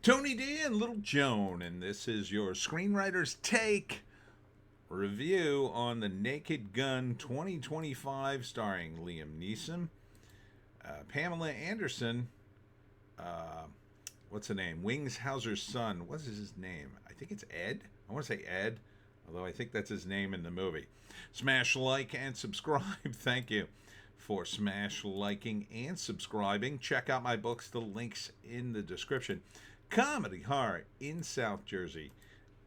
Tony D and Little Joan, and this is your Screenwriter's Take review on The Naked Gun 2025, starring Liam Neeson, Pamela Anderson, uh, what's the name? Wings Hauser's son. What is his name? I think it's Ed. I want to say Ed, although I think that's his name in the movie. Smash like and subscribe. Thank you for smash liking and subscribing. Check out my books. The links in the description. Comedy horror in South Jersey.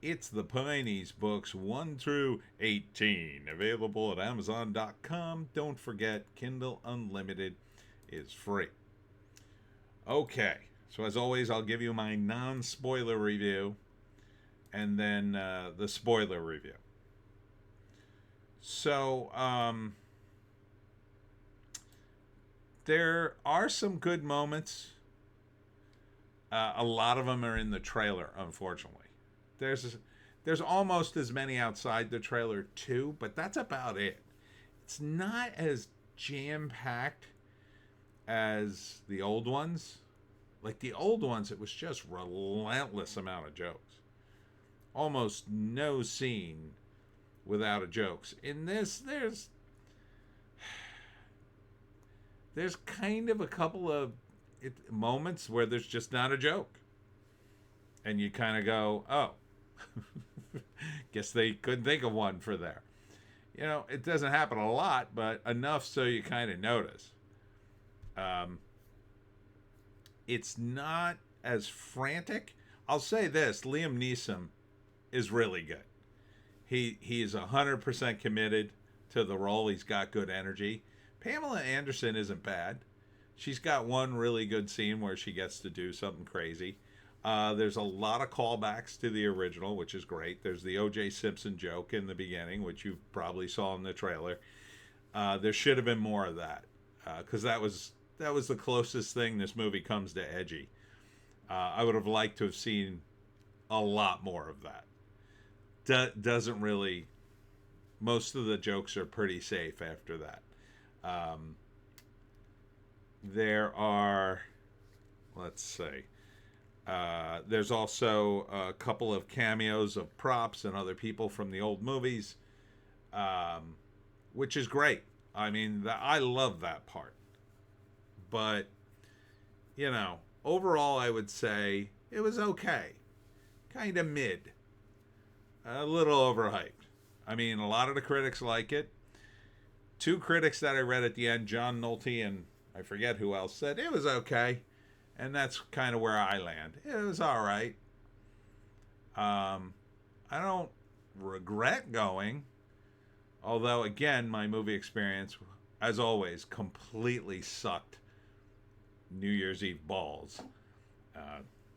It's the Pineys books 1 through 18. Available at Amazon.com. Don't forget, Kindle Unlimited is free. Okay, so as always, I'll give you my non-spoiler review and then the spoiler review. So, there are some good moments. A lot of them are in the trailer, unfortunately. There's almost as many outside the trailer too, but that's about it. It's not as jam-packed as the old ones. Like the old ones, it was just relentless amount of jokes. Almost no scene without a jokes. In this, there's kind of a couple of moments where there's just not a joke. And you kind of go, oh, guess they couldn't think of one for there. You know, it doesn't happen a lot, but enough so you kind of notice. It's not as frantic. I'll say this, Liam Neeson is really good. He is 100% committed to the role. He's got good energy. Pamela Anderson isn't bad. She's got one really good scene where she gets to do something crazy. There's a lot of callbacks to the original, which is great. There's the O.J. Simpson joke in the beginning, which you probably saw in the trailer. There should have been more of that, because that was the closest thing this movie comes to edgy. I would have liked to have seen a lot more of that. Doesn't really. Most of the jokes are pretty safe after that. There are, let's see, there's also a couple of cameos of props and other people from the old movies, which is great. I mean, I love that part. But, you know, overall, I would say it was okay. Kind of mid. A little overhyped. I mean, a lot of the critics like it. Two critics that I read at the end, John Nolte and I forget who else, said it was okay. And that's kind of where I land. It was all right. I don't regret going. Although, again, my movie experience, as always, completely sucked New Year's Eve balls.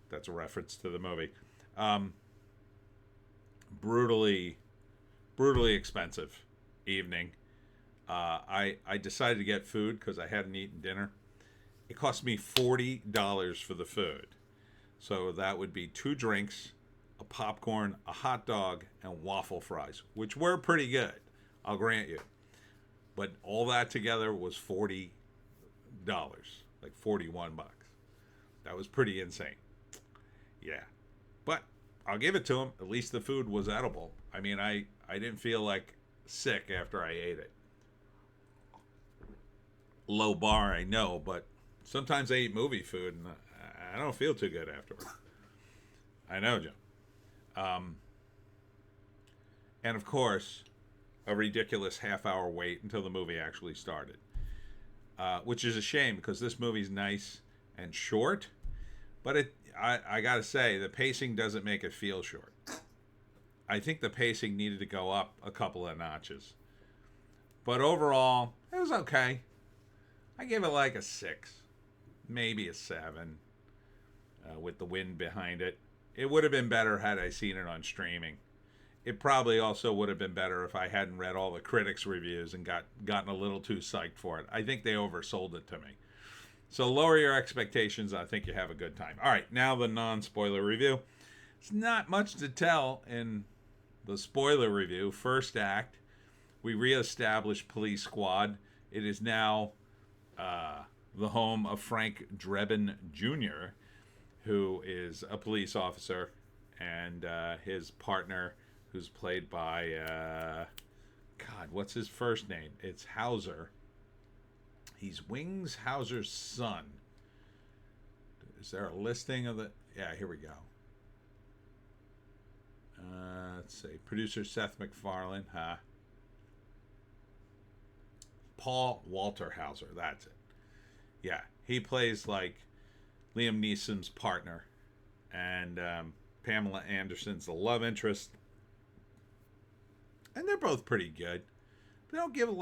That's a reference to the movie. Brutally expensive evening. I decided to get food because I hadn't eaten dinner. It cost me $40 for the food. So that would be 2 drinks, a popcorn, a hot dog, and waffle fries, which were pretty good, I'll grant you. But all that together was $40, like 41 bucks. That was pretty insane. Yeah. But I'll give it to him. At least the food was edible. I mean, I didn't feel like sick after I ate it. Low bar, I know, but sometimes I eat movie food and I don't feel too good afterwards. I know, Joe. And of course, a ridiculous half-hour wait until the movie actually started, which is a shame because this movie's nice and short, but I gotta say, the pacing doesn't make it feel short. I think the pacing needed to go up a couple of notches. But overall, it was okay. I give it like a 6, maybe a 7, with the wind behind it. It would have been better had I seen it on streaming. It probably also would have been better if I hadn't read all the critics' reviews and gotten a little too psyched for it. I think they oversold it to me. So lower your expectations. I think you have a good time. All right, now the non-spoiler review. It's not much to tell in the spoiler review. First act, we reestablish Police Squad. It is now the home of Frank Drebin Jr., who is a police officer, and his partner, who's played by God, what's his first name? It's Hauser. He's Wings Hauser's son. Is there a listing of the? Yeah, here we go. Let's see. Producer Seth MacFarlane. Paul Walter Hauser. That's it. Yeah, he plays like Liam Neeson's partner, and Pamela Anderson's the love interest, and they're both pretty good. They don't give a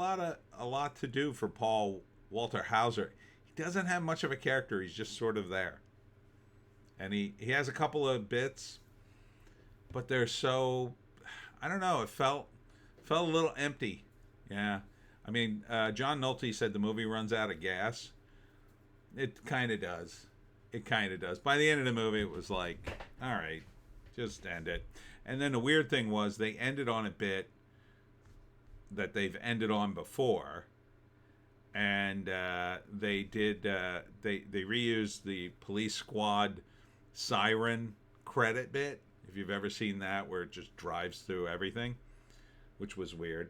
lot to do for Paul Walter Hauser. He doesn't have much of a character. He's just sort of there, and he has a couple of bits, but they're so, I don't know. It felt a little empty. Yeah, I mean, John Nolte said the movie runs out of gas. It kind of does. It kind of does. By the end of the movie, it was like, all right, just end it. And then the weird thing was they ended on a bit that they've ended on before, and they reused the police squad siren credit bit, if you've ever seen that, where it just drives through everything, which was weird.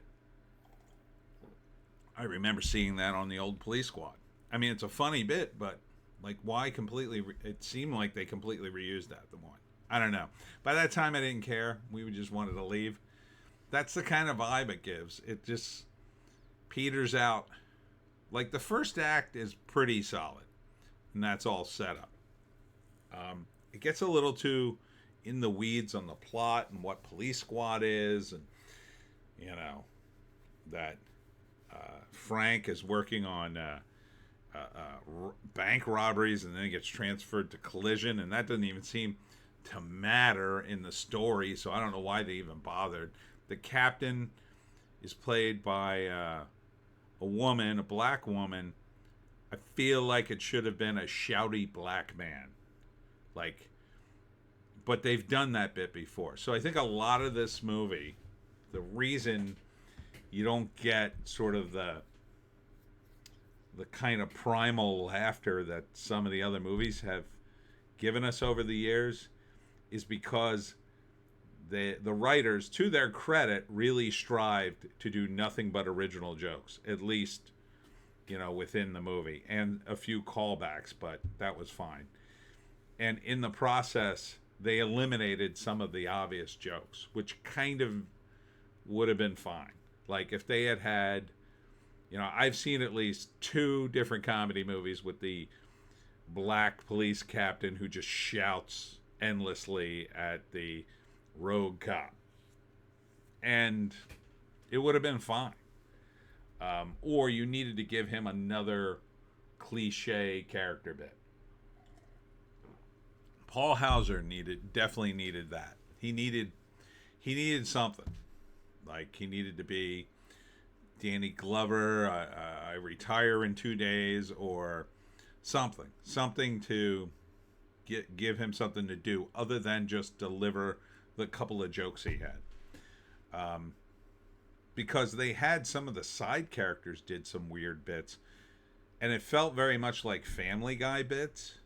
I remember seeing that on the old police squad. I mean, it's a funny bit, but like, why completely? It seemed like they completely reused that the one. I don't know. By that time, I didn't care. We just wanted to leave. That's the kind of vibe it gives. It just peters out. Like, the first act is pretty solid, and that's all set up. It gets a little too in the weeds on the plot and what police squad is, and that Frank is working on bank robberies, and then he gets transferred to collision, and that doesn't even seem to matter in the story, so I don't know why they even bothered. The captain is played by a woman, a black woman. I feel like it should have been a shouty black man, but they've done that bit before. So I think a lot of this movie, the reason you don't get sort of the kind of primal laughter that some of the other movies have given us over the years, is because the writers, to their credit, really strived to do nothing but original jokes, at least, within the movie, and a few callbacks, but that was fine. And in the process, they eliminated some of the obvious jokes, which kind of would have been fine. Like, if they had, I've seen at least 2 different comedy movies with the black police captain who just shouts endlessly at the rogue cop, and it would have been fine. Or you needed to give him another cliche character bit. Paul Hauser definitely needed that. He needed something. Like, he needed to be Danny Glover, I retire in 2 days, or something to give him something to do other than just deliver the couple of jokes he had. Because they had some of the side characters did some weird bits, and it felt very much like Family Guy bits.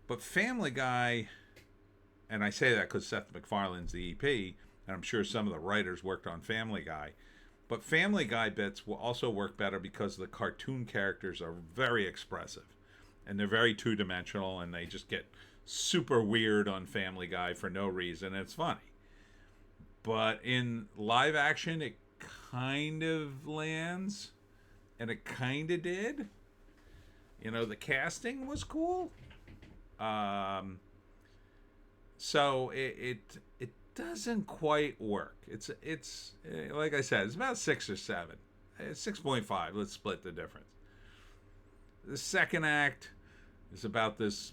But Family Guy, and I say that because Seth MacFarlane's the EP, and I'm sure some of the writers worked on Family Guy. But Family Guy bits will also work better because the cartoon characters are very expressive. And they're very two-dimensional, and they just get super weird on Family Guy for no reason. And it's funny. But in live action, it kind of lands. And it kind of did. The casting was cool. So it doesn't quite work. It's like I said, it's about 6 or 7. 6.5. Let's split the difference. The second act is about this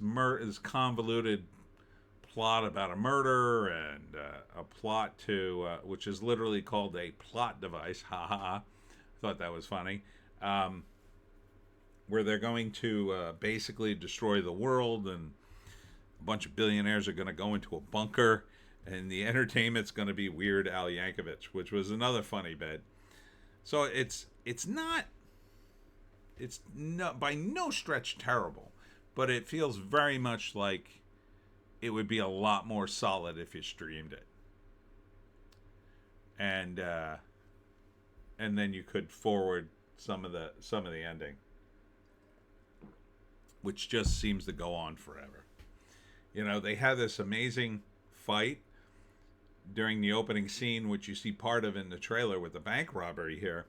convoluted plot about a murder, and a plot to which is literally called a plot device. Ha ha! Thought that was funny. Where they're going to basically destroy the world, and a bunch of billionaires are going to go into a bunker, and the entertainment's going to be Weird Al Yankovic, which was another funny bit. So it's not by no stretch terrible, but it feels very much like it would be a lot more solid if you streamed it. And then you could forward some of the ending, which just seems to go on forever. You know, they have this amazing fight during the opening scene, which you see part of in the trailer with the bank robbery here.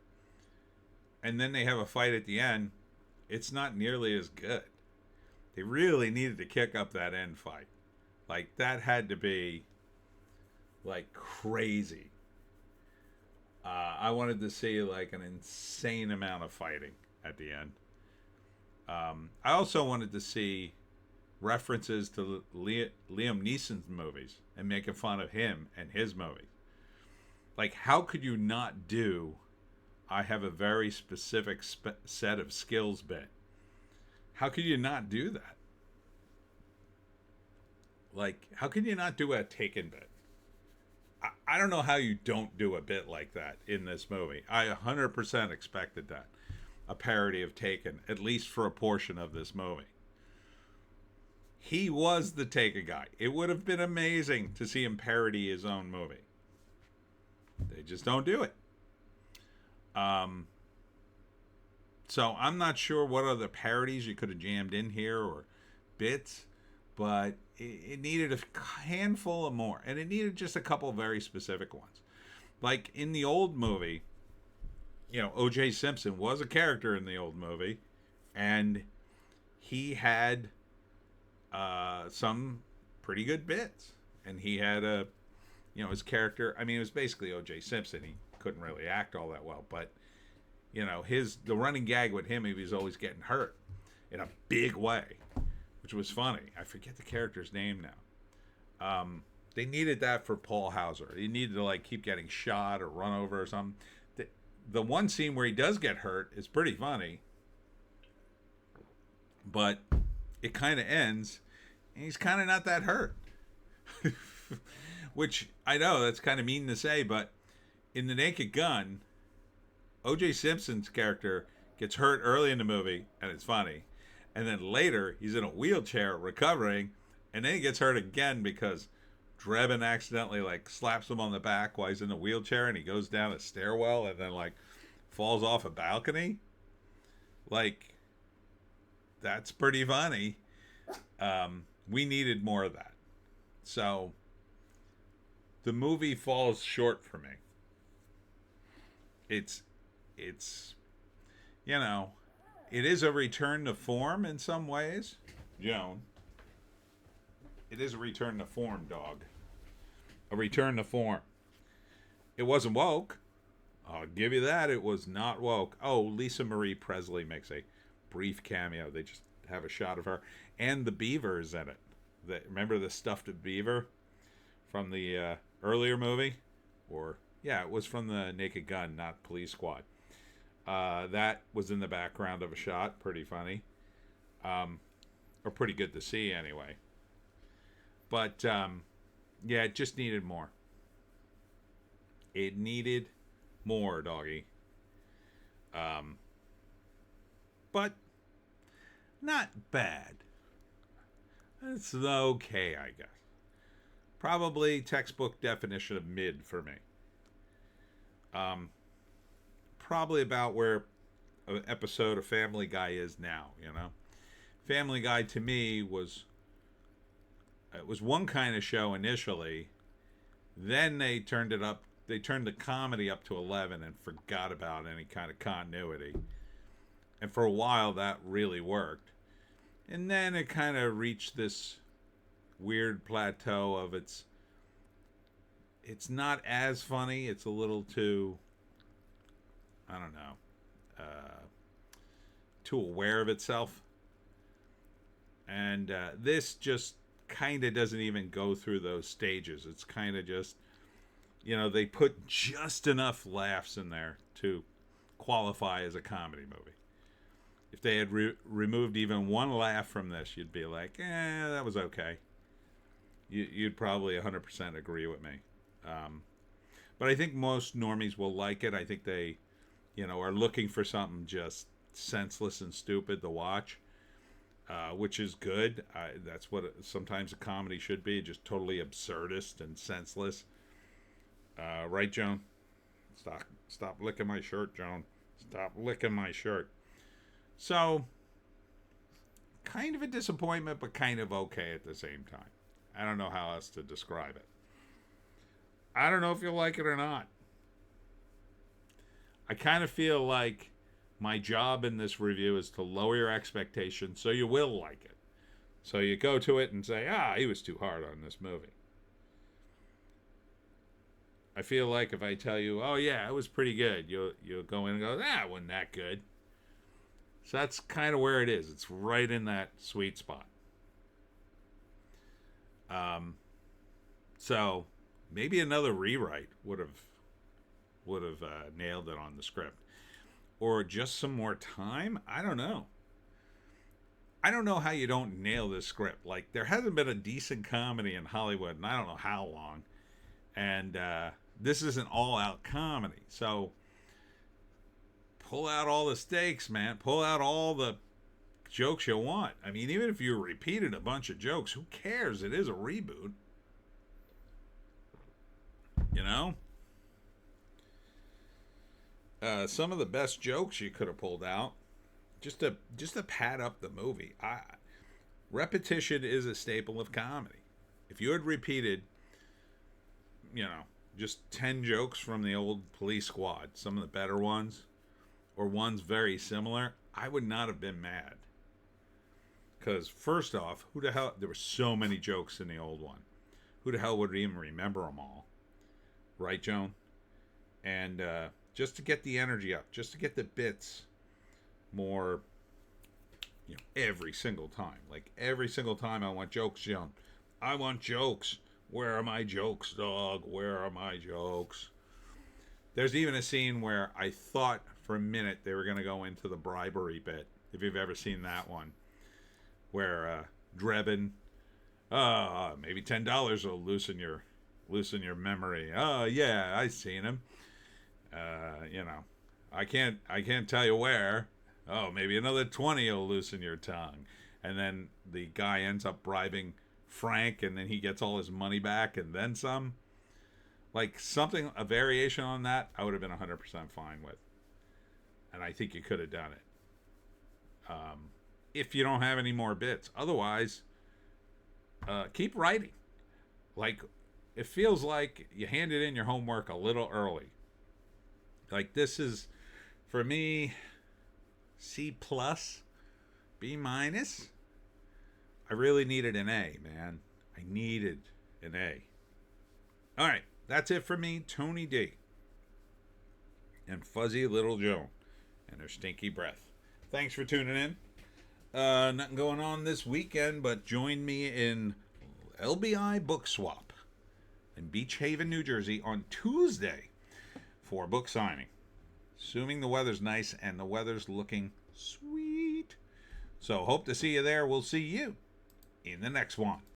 And then they have a fight at the end. It's not nearly as good. They really needed to kick up that end fight. Like, that had to be, like, crazy. I wanted to see, like, an insane amount of fighting at the end. I also wanted to see references to Liam Neeson's movies and making fun of him and his movies. Like, how could you not do I have a very specific set of skills bit? How could you not do that? Like, how can you not do a Taken bit? I don't know how you don't do a bit like that in this movie. I 100% expected that. A parody of Taken, at least for a portion of this movie. He was the Taken guy. It would have been amazing to see him parody his own movie. They just don't do it. So I'm not sure what other parodies you could have jammed in here or bits, but it needed a handful of more, and it needed just a couple of very specific ones. Like in the old movie, you know, O.J. Simpson was a character in the old movie, and he had some pretty good bits, and he had his character. I mean, it was basically O.J. Simpson. He couldn't really act all that well, but you know, the running gag with him, he was always getting hurt in a big way, which was funny. I forget the character's name now. They needed that for Paul Hauser. He needed to like keep getting shot or run over or something. The one scene where he does get hurt is pretty funny, but it kind of ends, and he's kind of not that hurt. Which I know that's kind of mean to say, but in The Naked Gun, O.J. Simpson's character gets hurt early in the movie, and it's funny. And then later, he's in a wheelchair recovering, and then he gets hurt again because Drebin accidentally, like, slaps him on the back while he's in the wheelchair, and he goes down a stairwell and then, like, falls off a balcony. Like, that's pretty funny. We needed more of that. So, the movie falls short for me. It's you know, it is a return to form in some ways. Joan. It is a return to form, dog. A return to form. It wasn't woke. I'll give you that. It was not woke. Oh, Lisa Marie Presley makes a brief cameo. They just have a shot of her. And the beaver is in it. Remember the stuffed beaver from the earlier movie? It was from the Naked Gun, not Police Squad. That was in the background of a shot. Pretty funny. Or pretty good to see anyway. But, it just needed more. It needed more, doggy. But not bad. It's okay, I guess. Probably textbook definition of mid for me. Probably about where an episode of Family Guy is now, you know. Family Guy to me was one kind of show initially. Then they turned it up. They turned the comedy up to 11 and forgot about any kind of continuity. And for a while that really worked. And then it kind of reached this weird plateau of it's not as funny. It's a little too, I don't know, too aware of itself. And this just kind of doesn't even go through those stages. It's kind of just, you know, they put just enough laughs in there to qualify as a comedy movie. If they had removed even one laugh from this, you'd be like, that was okay. You'd probably 100% agree with me. But I think most normies will like it. I think they, you know, are looking for something just senseless and stupid to watch. which is good. That's what sometimes a comedy should be, just totally absurdist and senseless. Right, Joan? Stop licking my shirt, Joan. Stop licking my shirt. So, kind of a disappointment, but kind of okay at the same time. I don't know how else to describe it. I don't know if you'll like it or not. I kind of feel like my job in this review is to lower your expectations so you will like it. So you go to it and say, he was too hard on this movie. I feel like if I tell you, oh yeah, it was pretty good, you'll go in and go, it wasn't that good. So that's kind of where it is. It's right in that sweet spot. So maybe another rewrite would have nailed it on the script, or just some more time. I don't know. I don't know how you don't nail this script. Like, there hasn't been a decent comedy in Hollywood, and I don't know how long. And this is an all-out comedy, so pull out all the stakes, man. Pull out all the jokes you want. I mean, even if you repeated a bunch of jokes, who cares? It is a reboot. You know? Some of the best jokes you could have pulled out, just to pad up the movie. Repetition is a staple of comedy. If you had repeated, just 10 jokes from the old Police Squad, some of the better ones, or ones very similar, I would not have been mad. Because first off, who the hell, there were so many jokes in the old one. Who the hell would even remember them all? Right, Joan? And just to get the energy up, just to get the bits more, every single time. Like, every single time I want jokes, Joan. I want jokes. Where are my jokes, dog? Where are my jokes? There's even a scene where I thought for a minute they were going to go into the bribery bit, if you've ever seen that one, where Drebin, maybe $10 will loosen your memory. Oh yeah, I seen him. I can't tell you where. Oh, maybe another 20 will loosen your tongue. And then the guy ends up bribing Frank, and then he gets all his money back and then some. Like, something, a variation on that, I would have been 100% fine with. And I think you could have done it. If you don't have any more bits. Otherwise, keep writing. Like, it feels like you handed in your homework a little early. Like, this is, for me, C+, B-. I really needed an A, man. I needed an A. All right, that's it for me, Tony D. And Fuzzy Little Joan and her stinky breath. Thanks for tuning in. Nothing going on this weekend, but join me in LBI Book Swap in Beach Haven, New Jersey on Tuesday for book signing. Assuming the weather's nice, and the weather's looking sweet. So hope to see you there. We'll see you in the next one.